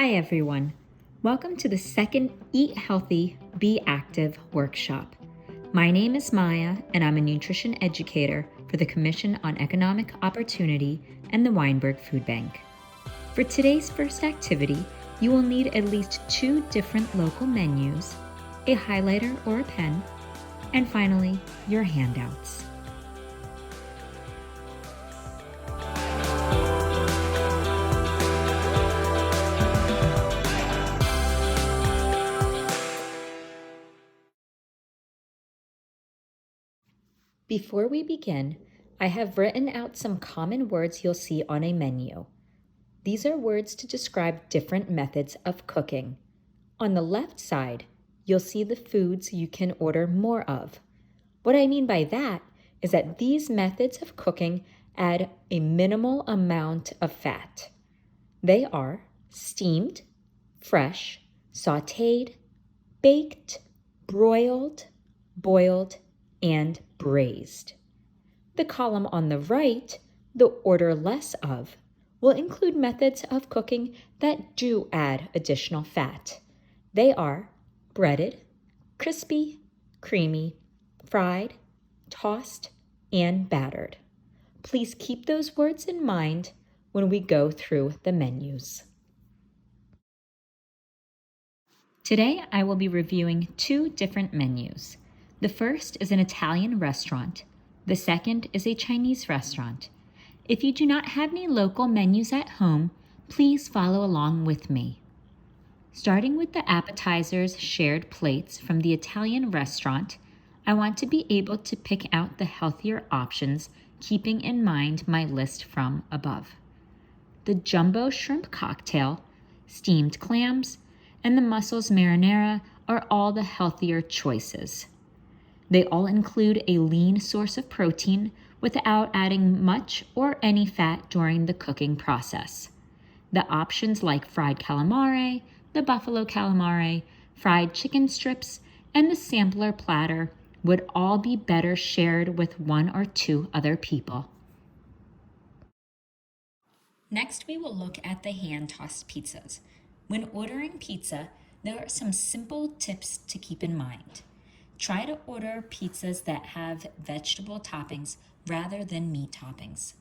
Hi everyone. Welcome to the second Eat Healthy, Be Active workshop. My name is Maya and I'm a nutrition educator for the Commission on Economic Opportunity and the Weinberg Food Bank. For today's first activity, you will need at least 2 different local menus, a highlighter or a pen, and finally, your handouts. Before we begin, I have written out some common words you'll see on a menu. These are words to describe different methods of cooking. On the left side, you'll see the foods you can order more of. What I mean by that is that these methods of cooking add a minimal amount of fat. They are steamed, fresh, sautéed, baked, broiled, boiled, and braised. The column on the right, the order less of, will include methods of cooking that do add additional fat. They are breaded, crispy, creamy, fried, tossed, and battered. Please keep those words in mind when we go through the menus. Today, I will be reviewing 2 different menus. The first is an Italian restaurant. The second is a Chinese restaurant. If you do not have any local menus at home, please follow along with me. Starting with the appetizers shared plates from the Italian restaurant, I want to be able to pick out the healthier options, keeping in mind my list from above. The jumbo shrimp cocktail, steamed clams, and the mussels marinara are all the healthier choices. They all include a lean source of protein without adding much or any fat during the cooking process. The options like fried calamari, the buffalo calamari, fried chicken strips, and the sampler platter would all be better shared with 1 or 2 other people. Next, we will look at the hand-tossed pizzas. When ordering pizza, there are some simple tips to keep in mind. Try to order pizzas that have vegetable toppings rather than meat toppings.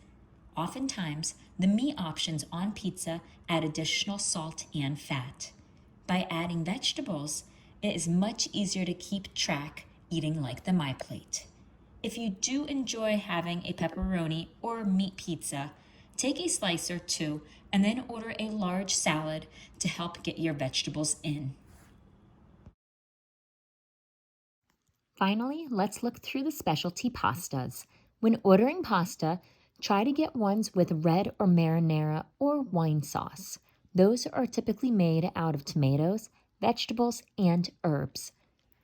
Oftentimes, the meat options on pizza add additional salt and fat. By adding vegetables, it is much easier to keep track eating like the MyPlate. If you do enjoy having a pepperoni or meat pizza, take a slice or 2 and then order a large salad to help get your vegetables in. Finally, let's look through the specialty pastas. When ordering pasta, try to get ones with red or marinara or wine sauce. Those are typically made out of tomatoes, vegetables, and herbs.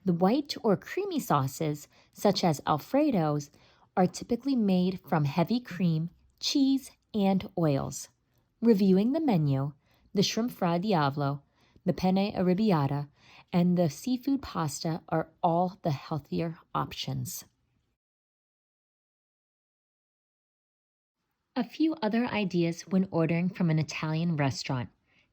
The white or creamy sauces, such as Alfredo's, are typically made from heavy cream, cheese, and oils. Reviewing the menu, the shrimp fra diavolo, the penne arrabbiata, and the seafood pasta are all the healthier options. A few other ideas when ordering from an Italian restaurant.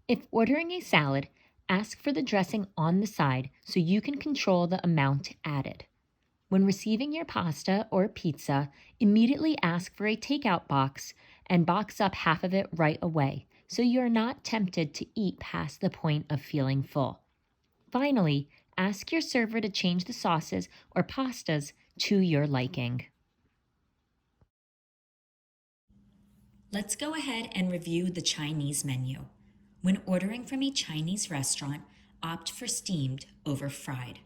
If ordering a salad, ask for the dressing on the side so you can control the amount added. When receiving your pasta or pizza, immediately ask for a takeout box and box up half of it right away so you're not tempted to eat past the point of feeling full. Finally, ask your server to change the sauces or pastas to your liking. Let's go ahead and review the Chinese menu. When ordering from a Chinese restaurant, opt for steamed over fried.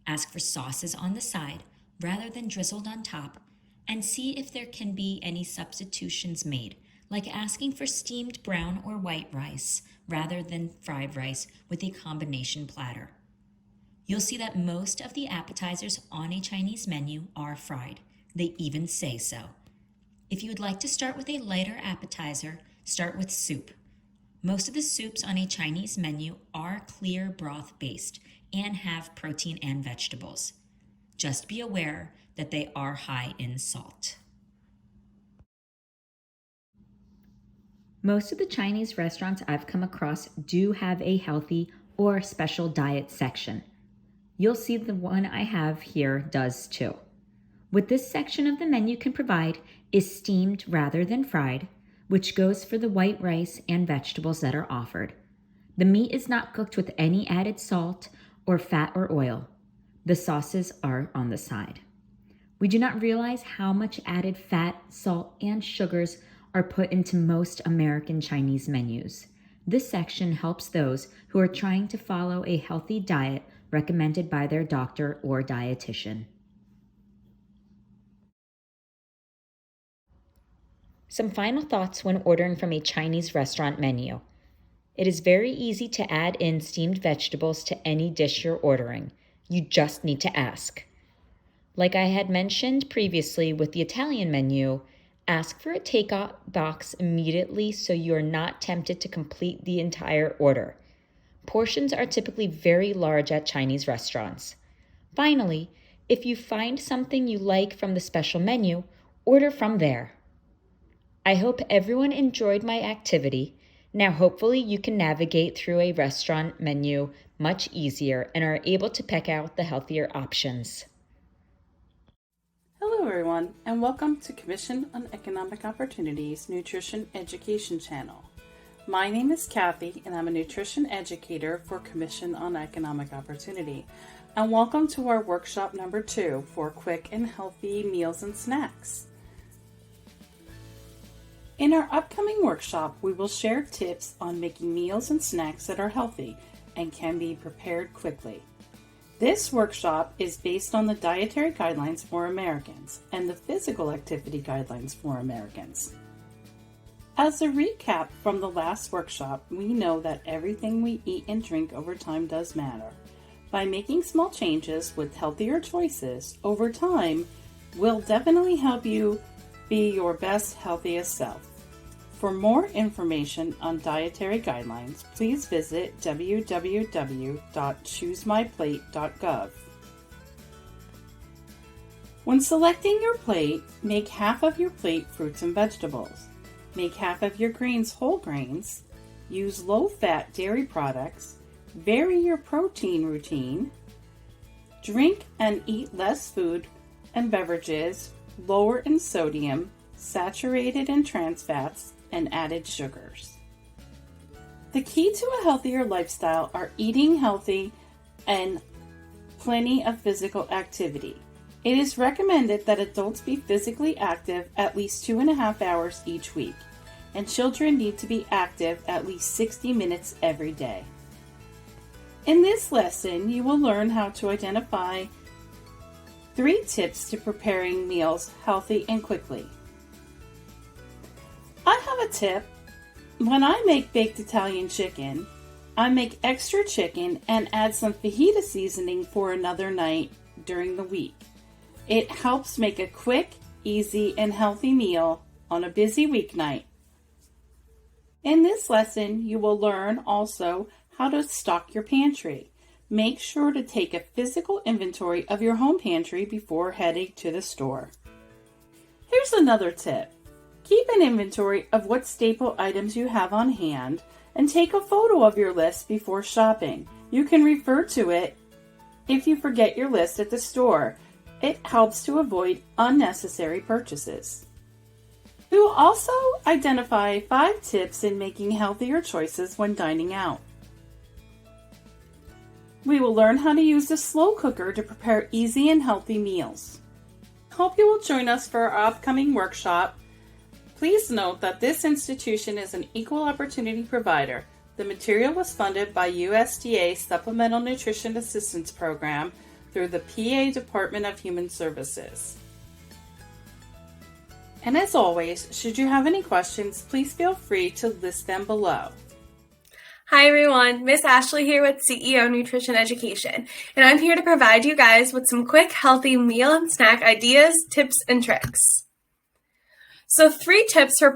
Ask for sauces on the side rather than drizzled on top, and see if there can be any substitutions made, like asking for steamed brown or white rice rather than fried rice with a combination platter. You'll see that most of the appetizers on a Chinese menu are fried. They even say so. If you would like to start with a lighter appetizer, start with soup. Most of the soups on a Chinese menu are clear broth based and have protein and vegetables. Just be aware that they are high in salt. Most of the Chinese restaurants I've come across do have a healthy or special diet section. You'll see the one I have here does too. What this section of the menu can provide is steamed rather than fried, which goes for the white rice and vegetables that are offered. The meat is not cooked with any added salt or fat or oil. The sauces are on the side. We do not realize how much added fat, salt, and sugars are put into most American Chinese menus. This section helps those who are trying to follow a healthy diet recommended by their doctor or dietitian. Some final thoughts when ordering from a Chinese restaurant menu. It is very easy to add in steamed vegetables to any dish you're ordering. You just need to ask. Like I had mentioned previously with the Italian menu, ask for a takeout box immediately so you are not tempted to complete the entire order. Portions are typically very large at Chinese restaurants. Finally, if you find something you like from the special menu, order from there. I hope everyone enjoyed my activity. Now hopefully you can navigate through a restaurant menu much easier and are able to pick out the healthier options. Hello everyone, and welcome to Commission on Economic Opportunities Nutrition Education Channel. My name is Kathy, and I'm a nutrition educator for Commission on Economic Opportunity. And welcome to our workshop number 2 for quick and healthy meals and snacks. In our upcoming workshop, we will share tips on making meals and snacks that are healthy and can be prepared quickly. This workshop is based on the Dietary Guidelines for Americans and the Physical Activity Guidelines for Americans. As a recap from the last workshop, we know that everything we eat and drink over time does matter. By making small changes with healthier choices over time will definitely help you be your best, healthiest self. For more information on dietary guidelines, please visit www.choosemyplate.gov. When selecting your plate, make half of your plate fruits and vegetables. Make half of your grains whole grains. Use low-fat dairy products. Vary your protein routine. Drink and eat less food and beverages, lower in sodium, saturated in trans fats, and added sugars. The key to a healthier lifestyle are eating healthy and plenty of physical activity. It is recommended that adults be physically active at least 2.5 hours each week, and children need to be active at least 60 minutes every day. In this lesson, you will learn how to identify 3 tips to preparing meals healthy and quickly. I have a tip. When I make baked Italian chicken, I make extra chicken and add some fajita seasoning for another night during the week. It helps make a quick, easy, and healthy meal on a busy weeknight. In this lesson, you will learn also how to stock your pantry. Make sure to take a physical inventory of your home pantry before heading to the store. Here's another tip. Keep an inventory of what staple items you have on hand and take a photo of your list before shopping. You can refer to it if you forget your list at the store. It helps to avoid unnecessary purchases. We will also identify 5 tips in making healthier choices when dining out. We will learn how to use the slow cooker to prepare easy and healthy meals. Hope you will join us for our upcoming workshop. Please note that this institution is an equal opportunity provider. The material was funded by USDA Supplemental Nutrition Assistance Program through the PA Department of Human Services. And as always, should you have any questions, please feel free to list them below. Hi everyone, Miss Ashley here with CEO Nutrition Education, and I'm here to provide you guys with some quick, healthy meal and snack ideas, tips, and tricks. So 3 tips for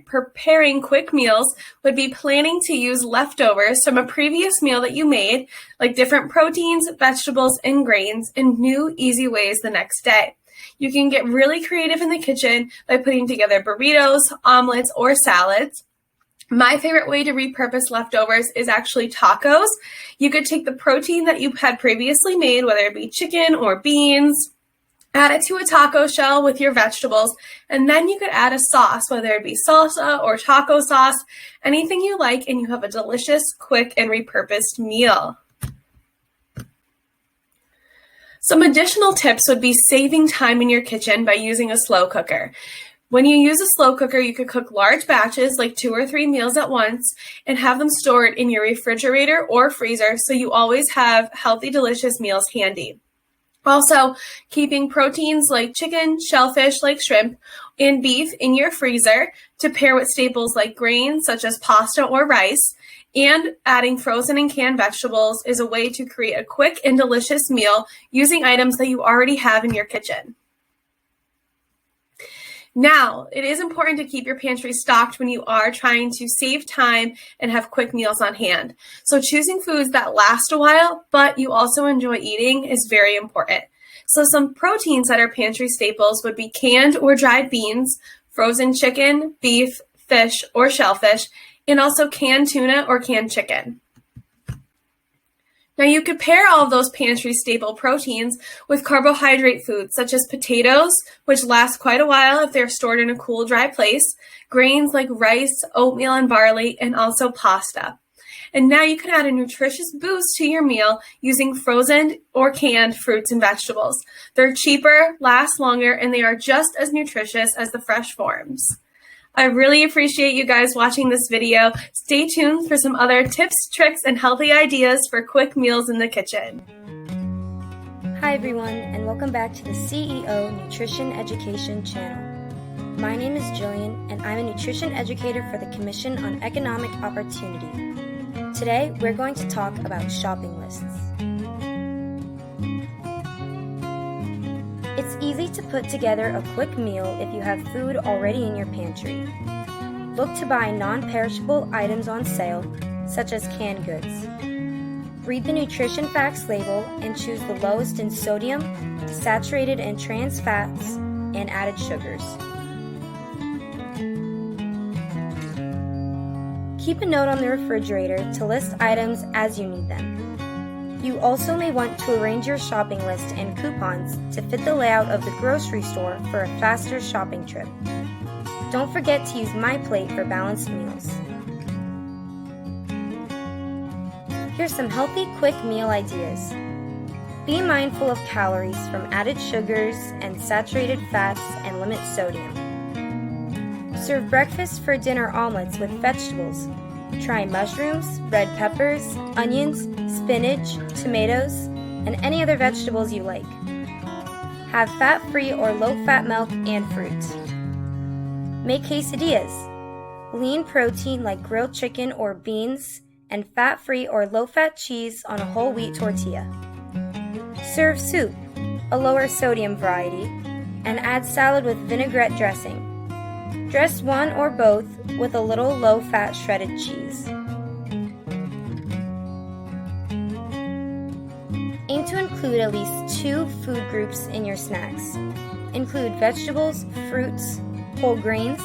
preparing quick meals would be planning to use leftovers from a previous meal that you made, like different proteins, vegetables, and grains, in new, easy ways the next day. You can get really creative in the kitchen by putting together burritos, omelets, or salads. My favorite way to repurpose leftovers is actually tacos. You could take the protein that you had previously made, whether it be chicken or beans, add it to a taco shell with your vegetables, and then you could add a sauce, whether it be salsa or taco sauce, anything you like, and you have a delicious, quick, and repurposed meal. Some additional tips would be saving time in your kitchen by using a slow cooker. When you use a slow cooker, you could cook large batches, like 2 or 3 meals at once, and have them stored in your refrigerator or freezer so you always have healthy, delicious meals handy. Also, keeping proteins like chicken, shellfish like shrimp, and beef in your freezer to pair with staples like grains such as pasta or rice, and adding frozen and canned vegetables is a way to create a quick and delicious meal using items that you already have in your kitchen. Now, it is important to keep your pantry stocked when you are trying to save time and have quick meals on hand. So choosing foods that last a while, but you also enjoy eating is very important. So some proteins that are pantry staples would be canned or dried beans, frozen chicken, beef, fish, or shellfish, and also canned tuna or canned chicken. Now you could pair all of those pantry staple proteins with carbohydrate foods such as potatoes, which last quite a while if they're stored in a cool, dry place, grains like rice, oatmeal, and barley, and also pasta. And now you can add a nutritious boost to your meal using frozen or canned fruits and vegetables. They're cheaper, last longer, and they are just as nutritious as the fresh forms. I really appreciate you guys watching this video. Stay tuned for some other tips, tricks, and healthy ideas for quick meals in the kitchen. Hi everyone, and welcome back to the CEO Nutrition Education channel. My name is Jillian, and I'm a nutrition educator for the Commission on Economic Opportunity. Today, we're going to talk about shopping lists. It's easy to put together a quick meal if you have food already in your pantry. Look to buy non-perishable items on sale, such as canned goods. Read the nutrition facts label and choose the lowest in sodium, saturated and trans fats, and added sugars. Keep a note on the refrigerator to list items as you need them. You also may want to arrange your shopping list and coupons to fit the layout of the grocery store for a faster shopping trip. Don't forget to use My Plate for balanced meals. Here's some healthy, quick meal ideas. Be mindful of calories from added sugars and saturated fats and limit sodium. Serve breakfast for dinner omelets with vegetables. Try mushrooms, red peppers, onions, spinach, tomatoes, and any other vegetables you like. Have fat-free or low-fat milk and fruit. Make quesadillas. Lean protein like grilled chicken or beans, and fat-free or low-fat cheese on a whole wheat tortilla. Serve soup, a lower sodium variety, and add salad with vinaigrette dressing. Dress one or both with a little low-fat shredded cheese. Aim to include at least 2 food groups in your snacks. Include vegetables, fruits, whole grains,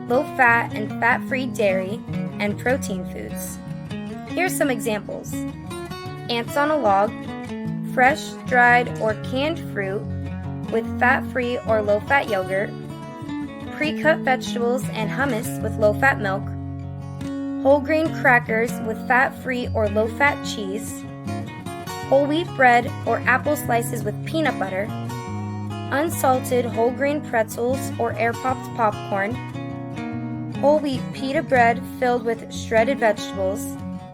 low-fat and fat-free dairy, and protein foods. Here's some examples. Ants on a log, fresh, dried, or canned fruit with fat-free or low-fat yogurt, pre-cut vegetables and hummus with low-fat milk, whole grain crackers with fat-free or low-fat cheese, whole wheat bread or apple slices with peanut butter, unsalted whole grain pretzels or air-popped popcorn, whole wheat pita bread filled with shredded vegetables,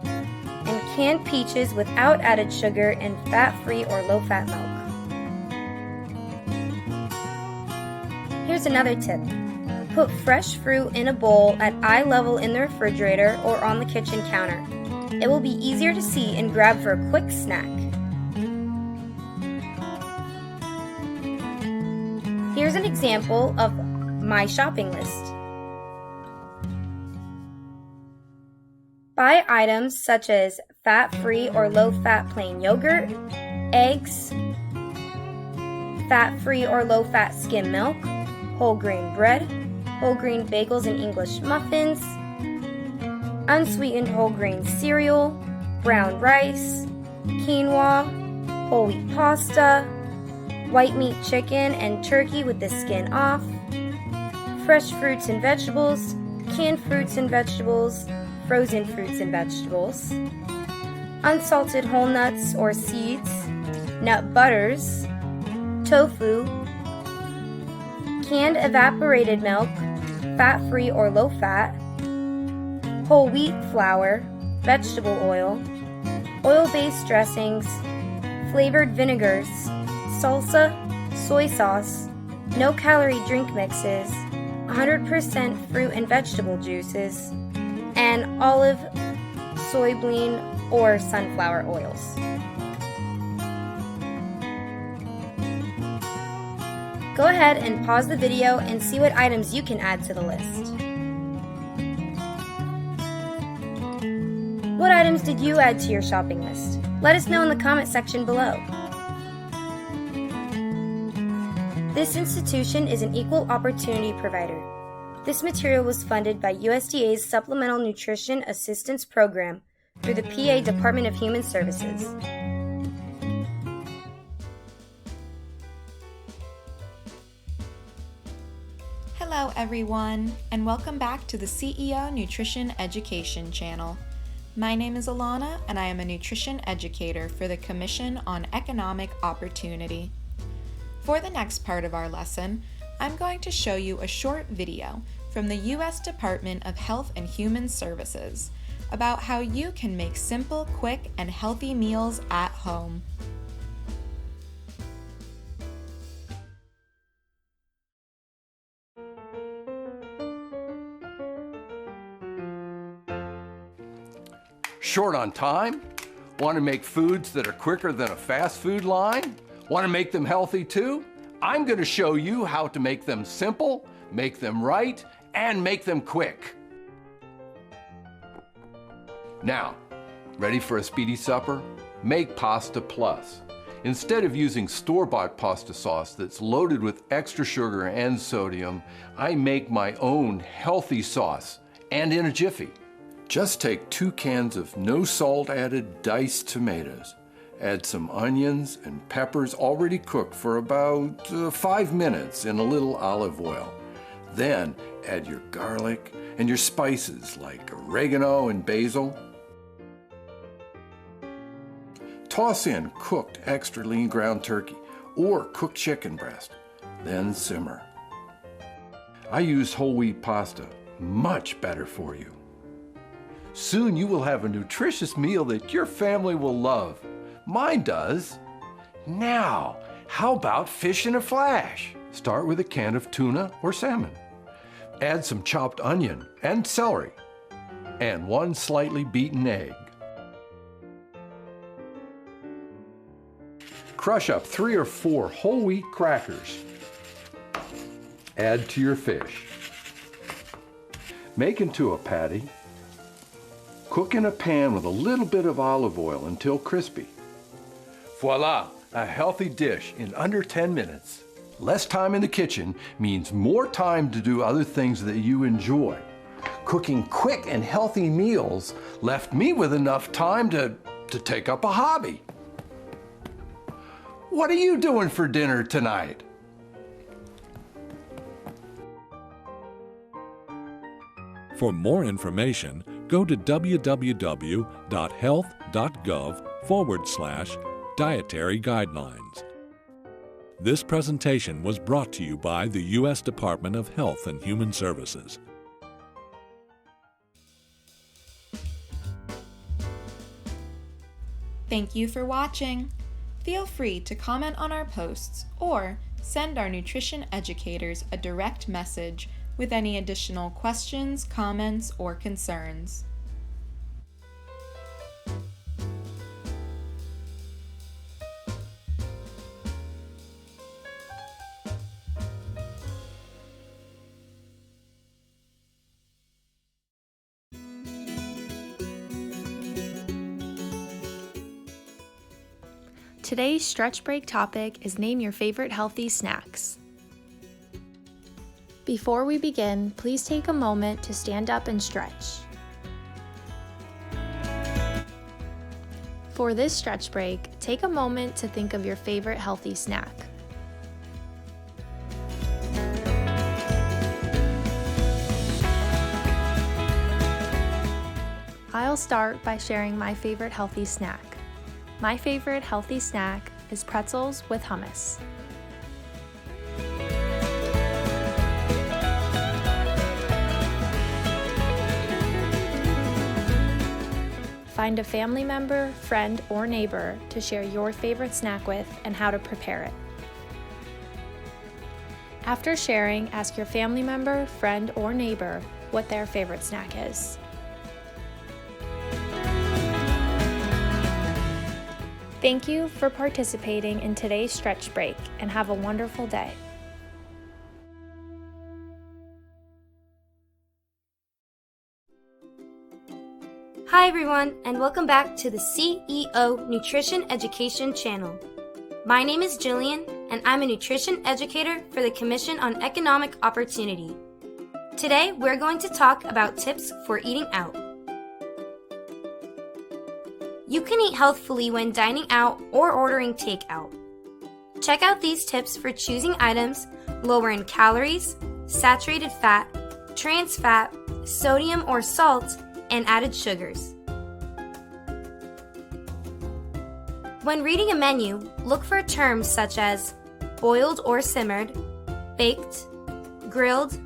and canned peaches without added sugar and fat-free or low-fat milk. Here's another tip. Put fresh fruit in a bowl at eye level in the refrigerator or on the kitchen counter. It will be easier to see and grab for a quick snack. Here's an example of my shopping list. Buy items such as fat-free or low-fat plain yogurt, eggs, fat-free or low-fat skim milk, whole grain bread, whole grain bagels and English muffins, unsweetened whole grain cereal, brown rice, quinoa, whole wheat pasta, white meat chicken and turkey with the skin off, fresh fruits and vegetables, canned fruits and vegetables, frozen fruits and vegetables, unsalted whole nuts or seeds, nut butters, tofu, canned evaporated milk, fat-free or low-fat, whole wheat flour, vegetable oil, oil-based dressings, flavored vinegars, salsa, soy sauce, no-calorie drink mixes, 100% fruit and vegetable juices, and olive, soybean, or sunflower oils. Go ahead and pause the video and see what items you can add to the list. What items did you add to your shopping list? Let us know in the comment section below. This institution is an equal opportunity provider. This material was funded by USDA's Supplemental Nutrition Assistance Program through the PA Department of Human Services. Hello everyone, and welcome back to the CEO Nutrition Education channel. My name is Alana, and I am a nutrition educator for the Commission on Economic Opportunity. For the next part of our lesson, I'm going to show you a short video from the U.S. Department of Health and Human Services about how you can make simple, quick, and healthy meals at home. Short on time? Want to make foods that are quicker than a fast food line? Want to make them healthy too? I'm going to show you how to make them simple, make them right, and make them quick. Now, ready for a speedy supper? Make Pasta Plus. Instead of using store-bought pasta sauce that's loaded with extra sugar and sodium, I make my own healthy sauce, and in a jiffy. Just take 2 cans of no salt added diced tomatoes. Add some onions and peppers already cooked for about 5 minutes in a little olive oil. Then add your garlic and your spices like oregano and basil. Toss in cooked extra lean ground turkey or cooked chicken breast. Then simmer. I use whole wheat pasta, much better for you. Soon you will have a nutritious meal that your family will love. Mine does. Now, how about fish in a flash? Start with a can of tuna or salmon. Add some chopped onion and celery, and 1 slightly beaten egg. Crush up 3 or 4 whole wheat crackers. Add to your fish. Make into a patty. Cook in a pan with a little bit of olive oil until crispy. Voila, a healthy dish in under 10 minutes. Less time in the kitchen means more time to do other things that you enjoy. Cooking quick and healthy meals left me with enough time to take up a hobby. What are you doing for dinner tonight? For more information, go to www.health.gov/dietary guidelines. This presentation was brought to you by the U.S. Department of Health and Human Services. Thank you for watching. Feel free to comment on our posts or send our nutrition educators a direct message with any additional questions, comments, or concerns. Today's stretch break topic is name your favorite healthy snacks. Before we begin, please take a moment to stand up and stretch. For this stretch break, take a moment to think of your favorite healthy snack. I'll start by sharing my favorite healthy snack. My favorite healthy snack is pretzels with hummus. Find a family member, friend, or neighbor to share your favorite snack with and how to prepare it. After sharing, ask your family member, friend, or neighbor what their favorite snack is. Thank you for participating in today's stretch break and have a wonderful day. Hi everyone, and welcome back to the CEO Nutrition Education channel. My name is Jillian, and I'm a nutrition educator for the Commission on Economic Opportunity. Today, we're going to talk about tips for eating out. You can eat healthfully when dining out or ordering takeout. Check out these tips for choosing items lower in calories, saturated fat, trans fat, sodium or salt, and added sugars. When reading a menu, look for terms such as boiled or simmered, baked, grilled,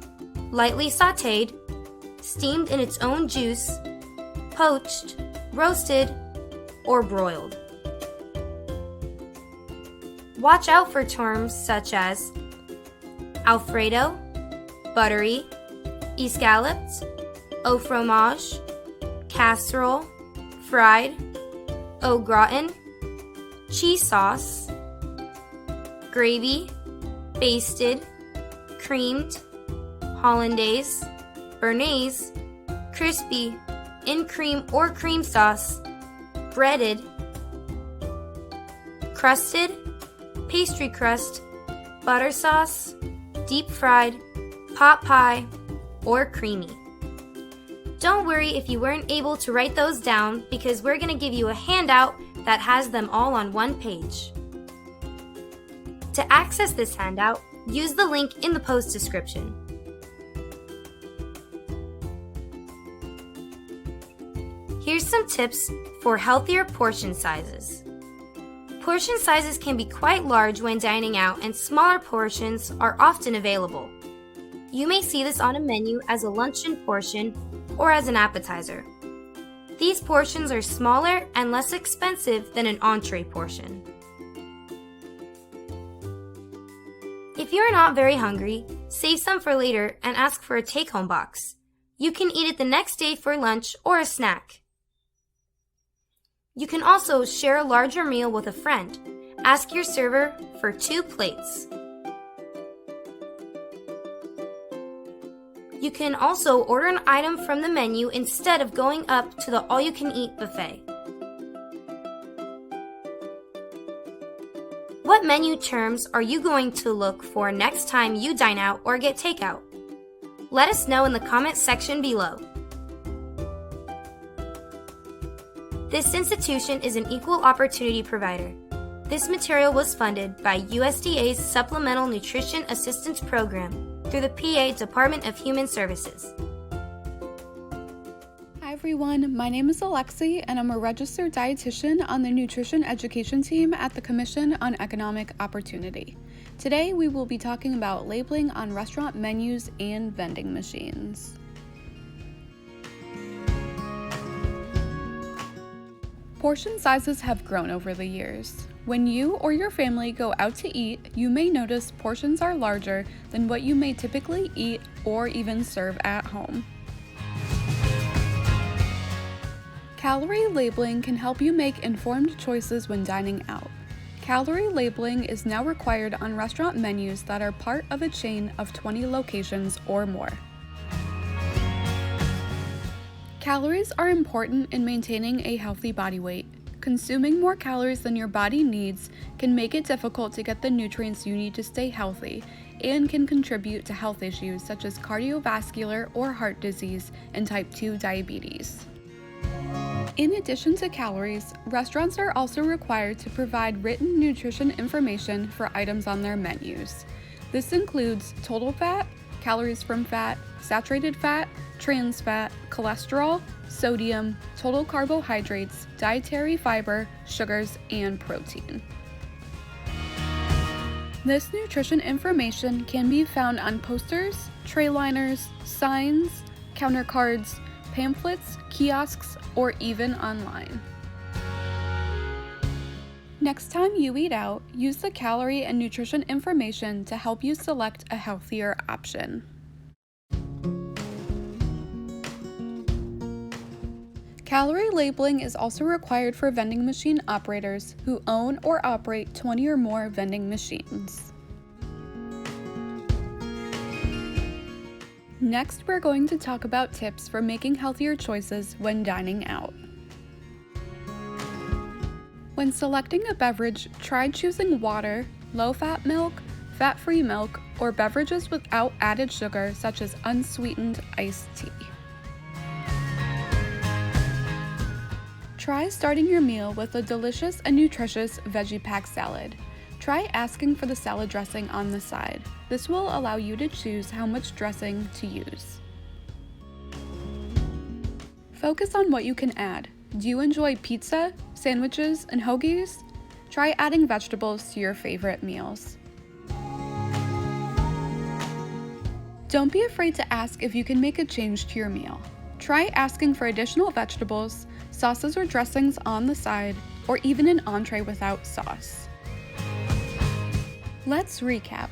lightly sautéed, steamed in its own juice, poached, roasted, or broiled. Watch out for terms such as Alfredo, buttery, escalloped, au fromage, casserole, fried, au gratin, cheese sauce, gravy, basted, creamed, hollandaise, béarnaise, crispy, in cream or cream sauce, breaded, crusted, pastry crust, butter sauce, deep fried, pot pie, or creamy. Don't worry if you weren't able to write those down because we're going to give you a handout that has them all on one page. To access this handout, use the link in the post description. Here's some tips for healthier portion sizes. Portion sizes can be quite large when dining out, and smaller portions are often available. You may see this on a menu as a luncheon portion or as an appetizer. These portions are smaller and less expensive than an entree portion. If you're not very hungry, save some for later and ask for a take-home box. You can eat it the next day for lunch or a snack. You can also share a larger meal with a friend. Ask your server for 2 plates. You can also order an item from the menu instead of going up to the all-you-can-eat buffet. What menu terms are you going to look for next time you dine out or get takeout? Let us know in the comment section below. This institution is an equal opportunity provider. This material was funded by USDA's Supplemental Nutrition Assistance Program through the PA Department of Human Services. Hi everyone, my name is Alexi and I'm a registered dietitian on the nutrition education team at the Commission on Economic Opportunity. Today we will be talking about labeling on restaurant menus and vending machines. Portion sizes have grown over the years. When you or your family go out to eat, you may notice portions are larger than what you may typically eat or even serve at home. Calorie labeling can help you make informed choices when dining out. Calorie labeling is now required on restaurant menus that are part of a chain of 20 locations or more. Calories are important in maintaining a healthy body weight. Consuming more calories than your body needs can make it difficult to get the nutrients you need to stay healthy and can contribute to health issues such as cardiovascular or heart disease and type 2 diabetes. In addition to calories, restaurants are also required to provide written nutrition information for items on their menus. This includes total fat, calories from fat, saturated fat, trans fat, cholesterol, sodium, total carbohydrates, dietary fiber, sugars, and protein. This nutrition information can be found on posters, tray liners, signs, counter cards, pamphlets, kiosks, or even online. Next time you eat out, use the calorie and nutrition information to help you select a healthier option. Calorie labeling is also required for vending machine operators who own or operate 20 or more vending machines. Next, we're going to talk about tips for making healthier choices when dining out. When selecting a beverage, try choosing water, low-fat milk, fat-free milk, or beverages without added sugar such as unsweetened iced tea. Try starting your meal with a delicious and nutritious veggie pack salad. Try asking for the salad dressing on the side. This will allow you to choose how much dressing to use. Focus on what you can add. Do you enjoy pizza, sandwiches, and hoagies? Try adding vegetables to your favorite meals. Don't be afraid to ask if you can make a change to your meal. Try asking for additional vegetables, sauces or dressings on the side, or even an entree without sauce. Let's recap.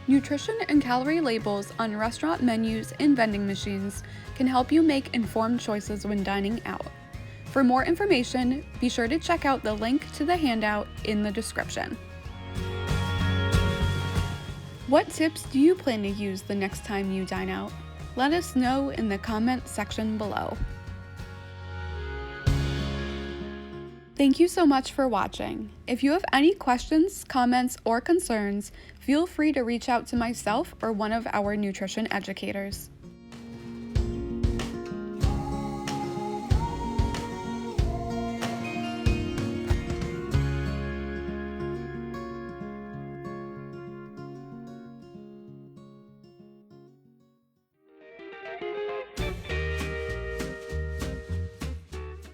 Nutrition and calorie labels on restaurant menus and vending machines can help you make informed choices when dining out. For more information, be sure to check out the link to the handout in the description. What tips do you plan to use the next time you dine out? Let us know in the comment section below. Thank you so much for watching. If you have any questions, comments, or concerns, feel free to reach out to myself or one of our nutrition educators.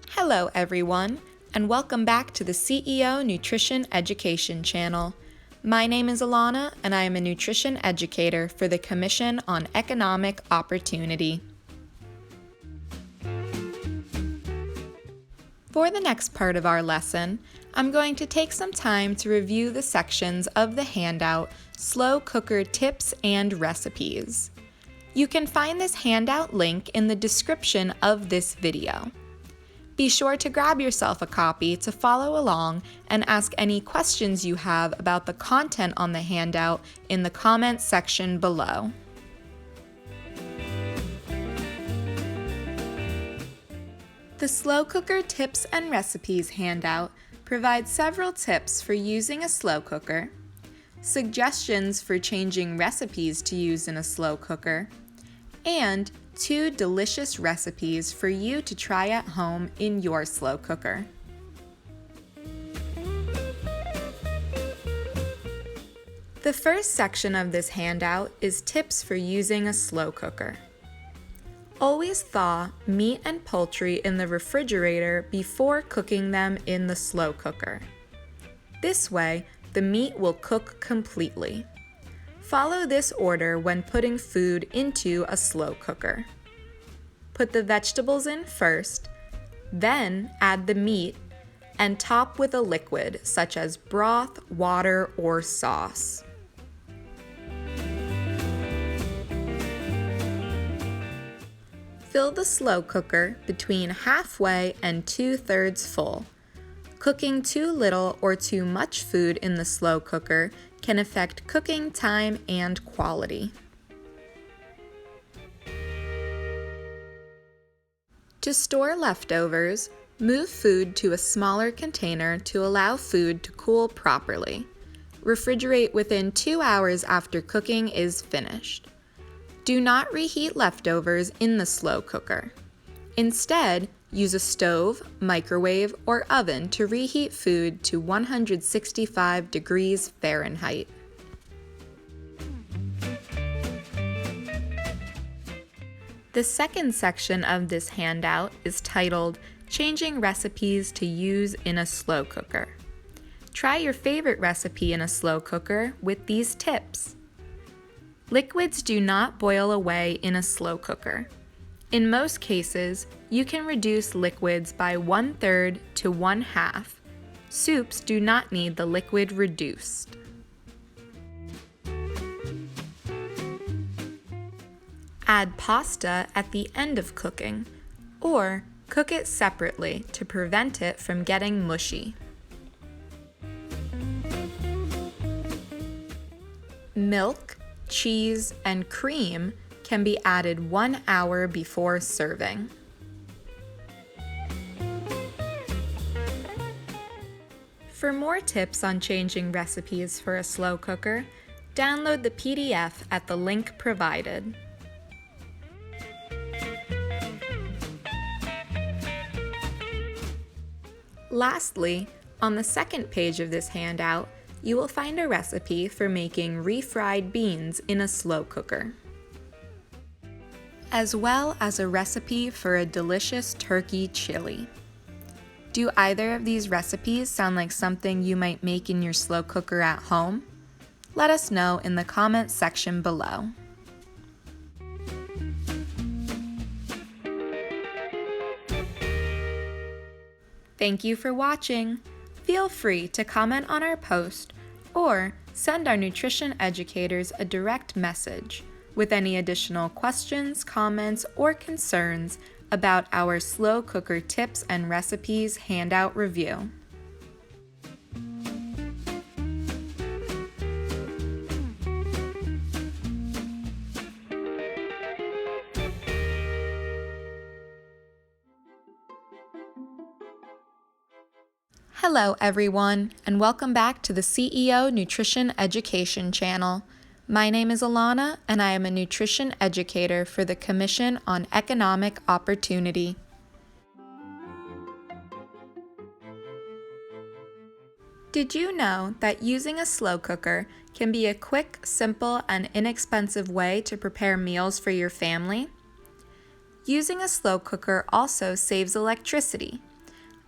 Hello everyone, and welcome back to the CEO Nutrition Education channel. My name is Alana, and I am a nutrition educator for the Commission on Economic Opportunity. For the next part of our lesson, I'm going to take some time to review the sections of the handout, Slow Cooker Tips and Recipes. You can find this handout link in the description of this video. Be sure to grab yourself a copy to follow along and ask any questions you have about the content on the handout in the comments section below. The Slow Cooker Tips and Recipes handout provides several tips for using a slow cooker, suggestions for changing recipes to use in a slow cooker, and 2 delicious recipes for you to try at home in your slow cooker. The first section of this handout is tips for using a slow cooker. Always thaw meat and poultry in the refrigerator before cooking them in the slow cooker. This way, the meat will cook completely. Follow this order when putting food into a slow cooker. Put the vegetables in first, then add the meat, and top with a liquid such as broth, water, or sauce. Fill the slow cooker between halfway and 2/3 full. Cooking too little or too much food in the slow cooker can affect cooking time and quality. To store leftovers, move food to a smaller container to allow food to cool properly. Refrigerate within 2 hours after cooking is finished. Do not reheat leftovers in the slow cooker. Instead, Use a stove, microwave, or oven to reheat food to 165 degrees Fahrenheit. The second section of this handout is titled Changing Recipes to Use in a Slow Cooker. Try your favorite recipe in a slow cooker with these tips. Liquids do not boil away in a slow cooker. In most cases, you can reduce liquids by 1/3 to 1/2. Soups do not need the liquid reduced. Add pasta at the end of cooking, or cook it separately to prevent it from getting mushy. Milk, cheese, and cream can be added 1 hour before serving. For more tips on changing recipes for a slow cooker, download the PDF at the link provided. Lastly, on the second page of this handout, you will find a recipe for making refried beans in a slow cooker, as well as a recipe for a delicious turkey chili. Do either of these recipes sound like something you might make in your slow cooker at home? Let us know in the comments section below. Thank you for watching. Feel free to comment on our post or send our nutrition educators a direct message with any additional questions, comments, or concerns about our slow cooker tips and recipes handout review. Hello everyone, and welcome back to the CEO Nutrition Education channel. My name is Alana, and I am a nutrition educator for the Commission on Economic Opportunity. Did you know that using a slow cooker can be a quick, simple, and inexpensive way to prepare meals for your family? Using a slow cooker also saves electricity.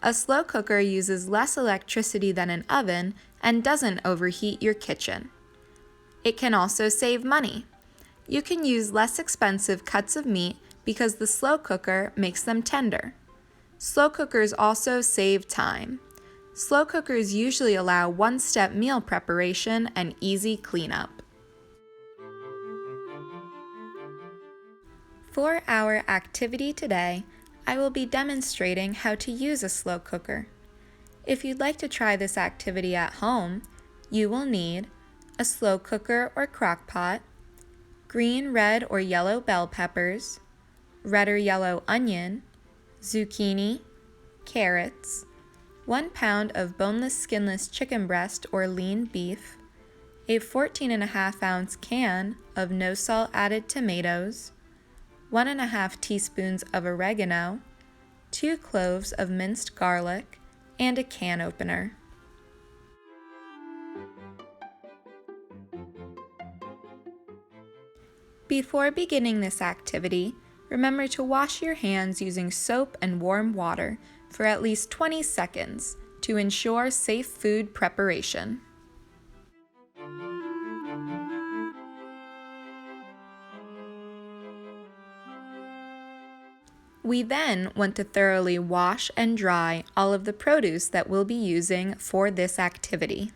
A slow cooker uses less electricity than an oven and doesn't overheat your kitchen. It can also save money. You can use less expensive cuts of meat because the slow cooker makes them tender. Slow cookers also save time. Slow cookers usually allow one-step meal preparation and easy cleanup. For our activity today, I will be demonstrating how to use a slow cooker. If you'd like to try this activity at home, you will need a slow cooker or crock pot, green, red, or yellow bell peppers, red or yellow onion, zucchini, carrots, 1 pound of boneless skinless chicken breast or lean beef, a 14.5 ounce can of no salt added tomatoes, 1.5 teaspoons of oregano, 2 cloves of minced garlic, and a can opener. Before beginning this activity, remember to wash your hands using soap and warm water for at least 20 seconds to ensure safe food preparation. We then want to thoroughly wash and dry all of the produce that we'll be using for this activity.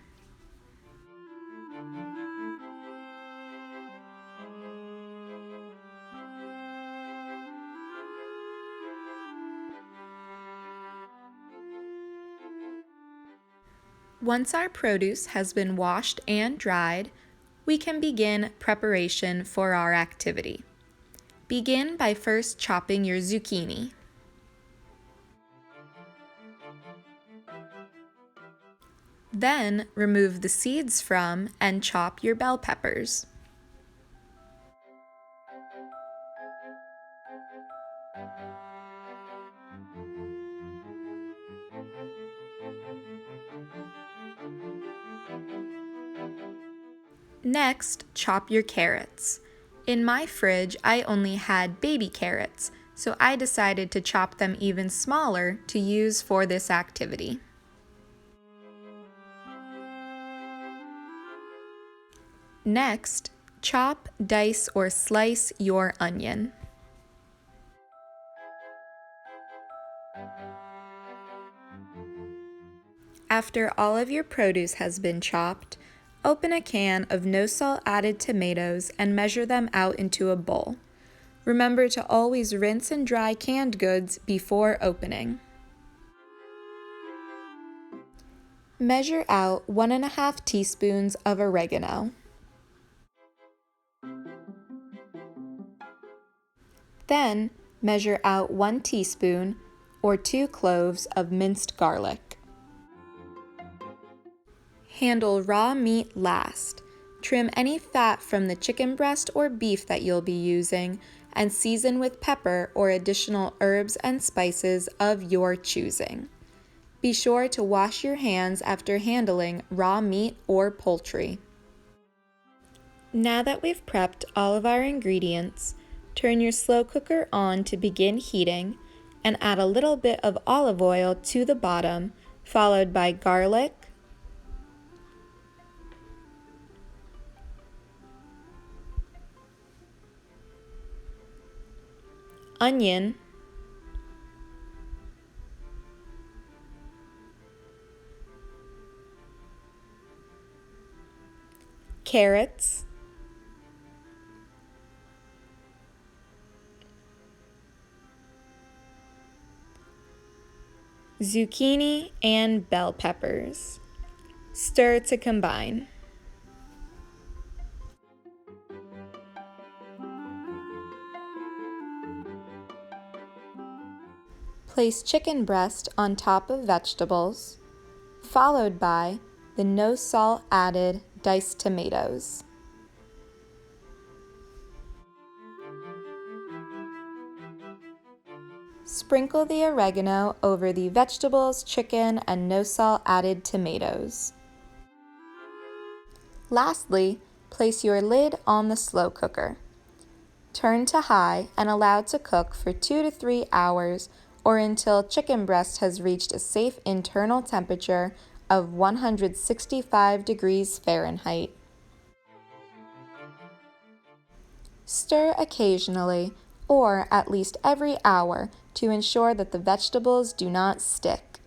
Once our produce has been washed and dried, we can begin preparation for our activity. Begin by first chopping your zucchini. Then remove the seeds from and chop your bell peppers. Next, chop your carrots. In my fridge, I only had baby carrots, so I decided to chop them even smaller to use for this activity. Next, chop, dice, or slice your onion. After all of your produce has been chopped, open a can of no salt added tomatoes and measure them out into a bowl. Remember to always rinse and dry canned goods before opening. Measure out 1.5 teaspoons of oregano. Then, measure out 1 teaspoon or 2 cloves of minced garlic. Handle raw meat last. Trim any fat from the chicken breast or beef that you'll be using and season with pepper or additional herbs and spices of your choosing. Be sure to wash your hands after handling raw meat or poultry. Now that we've prepped all of our ingredients, turn your slow cooker on to begin heating and add a little bit of olive oil to the bottom, followed by garlic, onion, carrots, zucchini, and bell peppers. Stir to combine. Place chicken breast on top of vegetables, followed by the no salt added diced tomatoes. Sprinkle the oregano over the vegetables, chicken, and no salt added tomatoes. Lastly, place your lid on the slow cooker. Turn to high and allow to cook for 2 to 3 hours or until chicken breast has reached a safe internal temperature of 165 degrees Fahrenheit. Stir occasionally or at least every hour to ensure that the vegetables do not stick.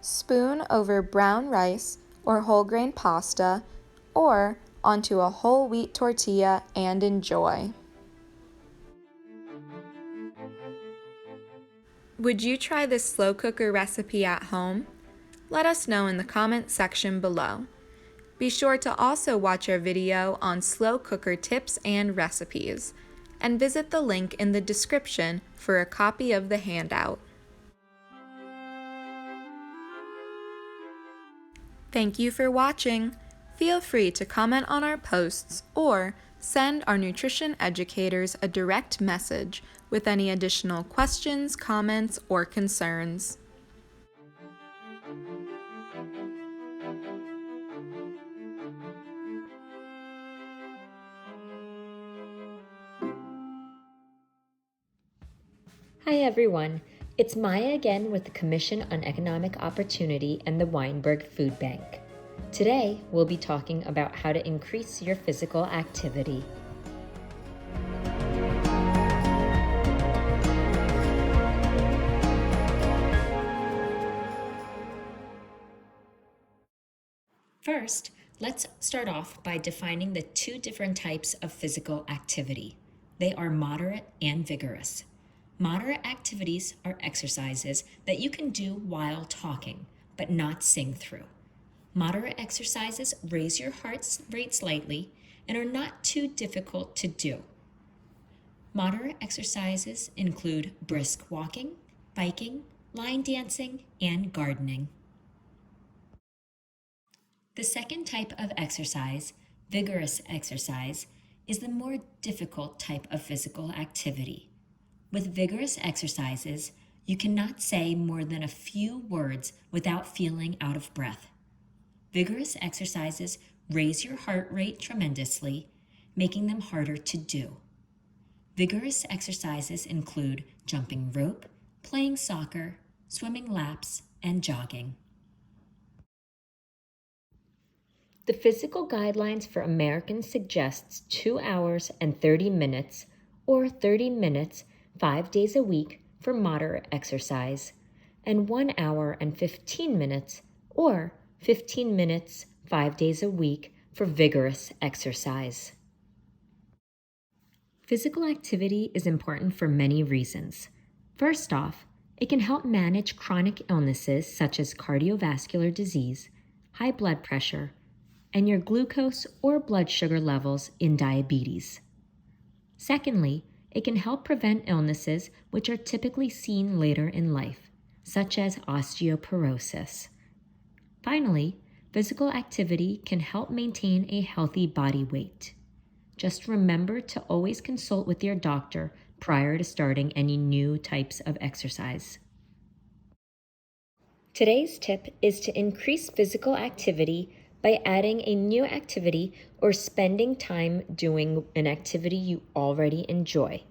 Spoon over brown rice or whole grain pasta or onto a whole wheat tortilla and enjoy. Would you try this slow cooker recipe at home? Let us know in the comment section below. Be sure to also watch our video on slow cooker tips and recipes, and visit the link in the description for a copy of the handout. Thank you for watching. Feel free to comment on our posts or send our nutrition educators a direct message with any additional questions, comments, or concerns. Hi everyone, it's Maya again with the Commission on Economic Opportunity and the Weinberg Food Bank. Today, we'll be talking about how to increase your physical activity. First, let's start off by defining the two different types of physical activity. They are moderate and vigorous. Moderate activities are exercises that you can do while talking, but not sing through. Moderate exercises raise your heart rate slightly and are not too difficult to do. Moderate exercises include brisk walking, biking, line dancing, and gardening. The second type of exercise, vigorous exercise, is the more difficult type of physical activity. With vigorous exercises, you cannot say more than a few words without feeling out of breath. Vigorous exercises raise your heart rate tremendously, making them harder to do. Vigorous exercises include jumping rope, playing soccer, swimming laps, and jogging. The physical guidelines for Americans suggests 2 hours and 30 minutes or 30 minutes 5 days a week for moderate exercise, and 1 hour and 15 minutes or 15 minutes 5 days a week for vigorous exercise. Physical activity is important for many reasons. First off, it can help manage chronic illnesses such as cardiovascular disease, high blood pressure, and your glucose or blood sugar levels in diabetes. Secondly, it can help prevent illnesses which are typically seen later in life, such as osteoporosis. Finally, physical activity can help maintain a healthy body weight. Just remember to always consult with your doctor prior to starting any new types of exercise. Today's tip is to increase physical activity by adding a new activity or spending time doing an activity you already enjoy.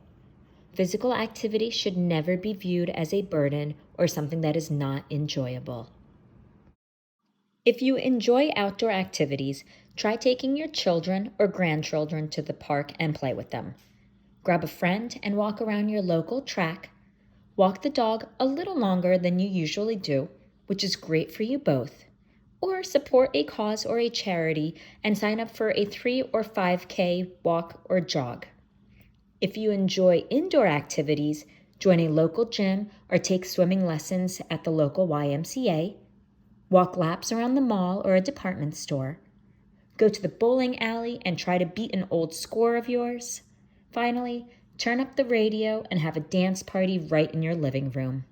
Physical activity should never be viewed as a burden or something that is not enjoyable. If you enjoy outdoor activities, try taking your children or grandchildren to the park and play with them. Grab a friend and walk around your local track. Walk the dog a little longer than you usually do, which is great for you both. Or support a cause or a charity and sign up for a 3 or 5K walk or jog. If you enjoy indoor activities, join a local gym or take swimming lessons at the local YMCA. Walk laps around the mall or a department store. Go to the bowling alley and try to beat an old score of yours. Finally, turn up the radio and have a dance party right in your living room.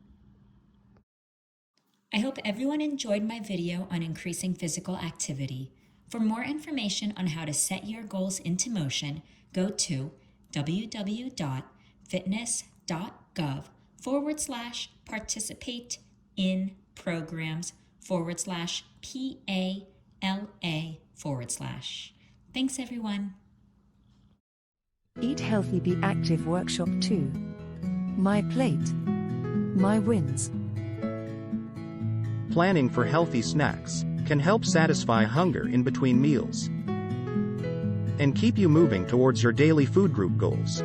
I hope everyone enjoyed my video on increasing physical activity. For more information on how to set your goals into motion, go to www.fitness.gov/participate-in-programs/PALA/. Thanks, everyone. Eat Healthy Be Active Workshop 2. My Plate. My Wins. Planning for healthy snacks can help satisfy hunger in between meals and keep you moving towards your daily food group goals.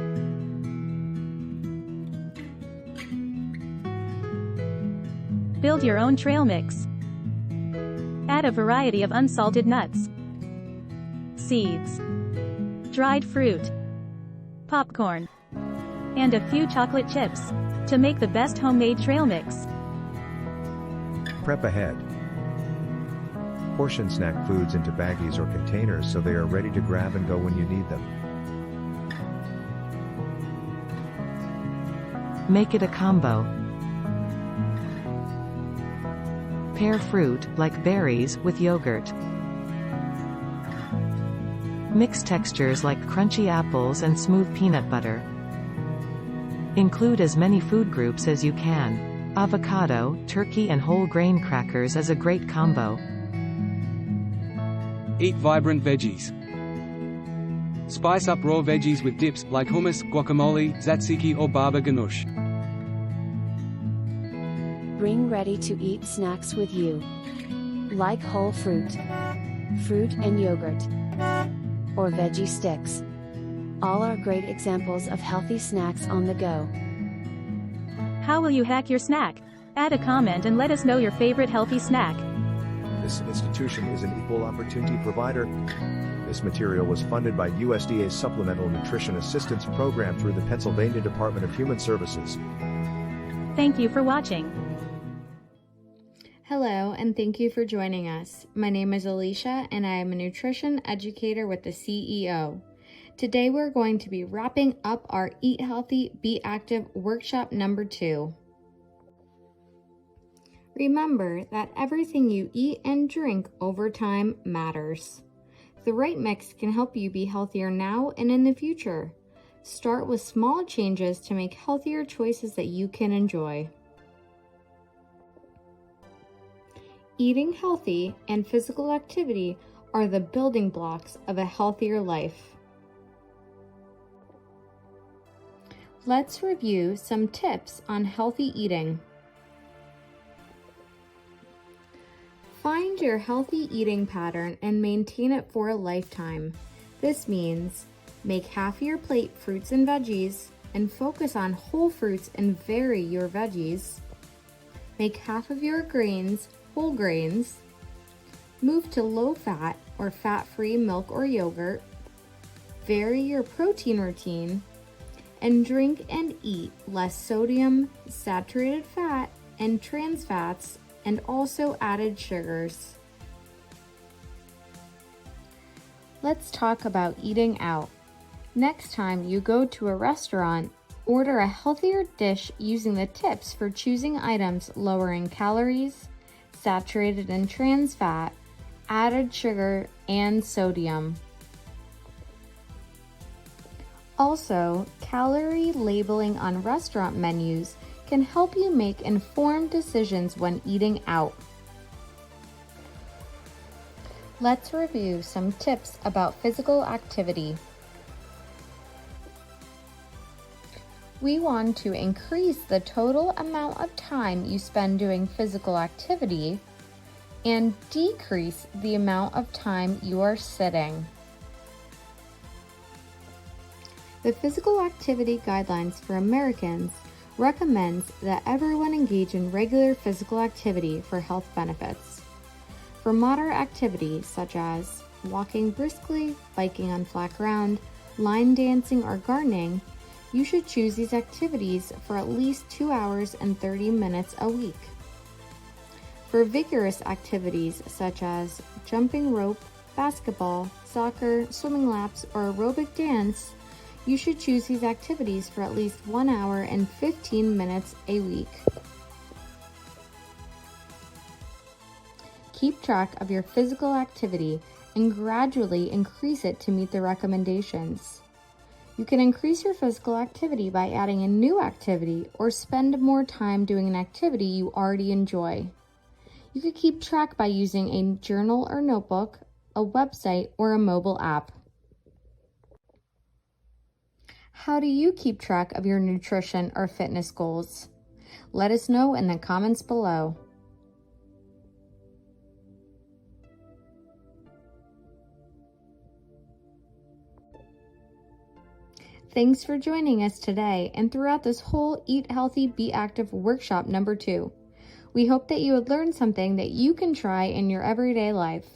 Build your own trail mix. Add a variety of unsalted nuts, seeds, dried fruit, popcorn, and a few chocolate chips to make the best homemade trail mix. Prep ahead. Portion snack foods into baggies or containers so they are ready to grab and go when you need them. Make it a combo. Pair fruit, like berries, with yogurt. Mix textures like crunchy apples and smooth peanut butter. Include as many food groups as you can. Avocado, turkey and whole grain crackers is a great combo. Eat vibrant veggies. Spice up raw veggies with dips like hummus, guacamole, tzatziki or baba ganoush. Bring ready-to-eat snacks with you. Like whole fruit and yogurt, or veggie sticks. All are great examples of healthy snacks on the go. How will you hack your snack? Add a comment and let us know your favorite healthy snack. This institution is an equal opportunity provider. This material was funded by USDA's Supplemental Nutrition Assistance Program through the Pennsylvania Department of Human Services. Thank you for watching. Hello, and thank you for joining us. My name is Alicia, and I am a nutrition educator with the CEO. Today we're going to be wrapping up our Eat Healthy, Be Active workshop number 2. Remember that everything you eat and drink over time matters. The right mix can help you be healthier now and in the future. Start with small changes to make healthier choices that you can enjoy. Eating healthy and physical activity are the building blocks of a healthier life. Let's review some tips on healthy eating. Find your healthy eating pattern and maintain it for a lifetime. This means make half your plate fruits and veggies and focus on whole fruits and vary your veggies. Make half of your grains whole grains. Move to low fat or fat-free milk or yogurt. Vary your protein routine. And drink and eat less sodium, saturated fat, and trans fats, and also added sugars. Let's talk about eating out. Next time you go to a restaurant, order a healthier dish using the tips for choosing items lowering calories, saturated and trans fat, added sugar, and sodium. Also, calorie labeling on restaurant menus can help you make informed decisions when eating out. Let's review some tips about physical activity. We want to increase the total amount of time you spend doing physical activity and decrease the amount of time you are sitting. The Physical Activity Guidelines for Americans recommends that everyone engage in regular physical activity for health benefits. For moderate activity such as walking briskly, biking on flat ground, line dancing, or gardening, you should choose these activities for at least 2 hours and 30 minutes a week. For vigorous activities such as jumping rope, basketball, soccer, swimming laps, or aerobic dance, you should choose these activities for at least 1 hour and 15 minutes a week. Keep track of your physical activity and gradually increase it to meet the recommendations. You can increase your physical activity by adding a new activity or spend more time doing an activity you already enjoy. You could keep track by using a journal or notebook, a website, or a mobile app. How do you keep track of your nutrition or fitness goals? Let us know in the comments below. Thanks for joining us today and throughout this whole Eat Healthy, Be Active workshop number 2. We hope that you would learn something that you can try in your everyday life.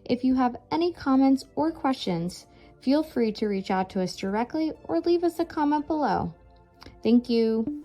If you have any comments or questions, feel free to reach out to us directly or leave us a comment below. Thank you.